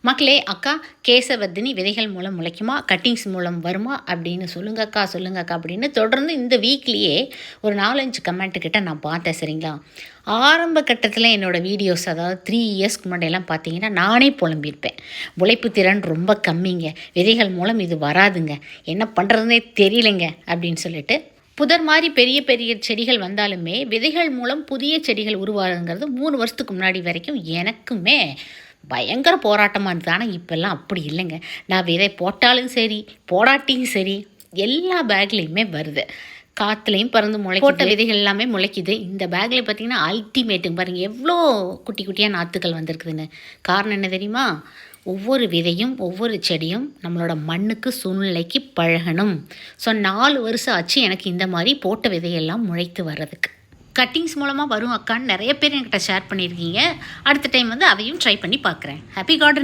மக்களே, அக்கா கேசவர்தினி விதைகள் மூலம் முளைக்குமா, கட்டிங்ஸ் மூலம் வருமா அப்படின்னு சொல்லுங்க அக்கா அப்படின்னு தொடர்ந்து இந்த வீக்லேயே ஒரு 4-5 கமெண்ட் கிட்ட நான் பார்த்தேன். சரிங்களா, ஆரம்ப கட்டத்தில் என்னோடய வீடியோஸ், அதாவது 3 இயர்ஸ்க்கு முன்னாடியெல்லாம் பார்த்தீங்கன்னா நானே புலம்பியிருப்பேன். உழைப்பு திறன் ரொம்ப கம்மிங்க, விதைகள் மூலம் இது வராதுங்க, என்ன பண்ணுறதுனே தெரியலைங்க அப்படின்னு சொல்லிட்டு புதர் மாதிரி பெரிய பெரிய செடிகள் வந்தாலுமே விதைகள் மூலம் புதிய செடிகள் உருவாகுங்கிறது 3 வருஷத்துக்கு முன்னாடி வரைக்கும் எனக்குமே பயங்கர போராட்டமாக இருந்தது. ஆனால் இப்போல்லாம் அப்படி இல்லைங்க. நான் விதை போட்டாலும் சரி போடாட்டியும் சரி எல்லா பேக்லேயுமே வருது. காற்றுலையும் பறந்து போட்ட விதைகள் எல்லாமே முளைக்குது. இந்த பேக்கில் பார்த்திங்கன்னா அல்டிமேட்டுங்க பாருங்கள், எவ்வளோ குட்டி குட்டியாக நாற்றுக்கள் வந்திருக்குதுன்னு. காரணம் என்ன தெரியுமா? ஒவ்வொரு விதையும் ஒவ்வொரு செடியும் நம்மளோட மண்ணுக்கு சூழ்நிலைக்கு பழகணும். ஸோ 4 வருஷம் ஆச்சு எனக்கு இந்த மாதிரி போட்ட விதையெல்லாம் முளைத்து வர்றதுக்கு. கட்டிங்ஸ் மூலமாக வரும் அக்கான்னு நிறைய பேர் என்கிட்ட ஷேர் பண்ணியிருக்கீங்க. அடுத்த டைம் அதையும் ட்ரை பண்ணி பார்க்குறேன். Happy garden.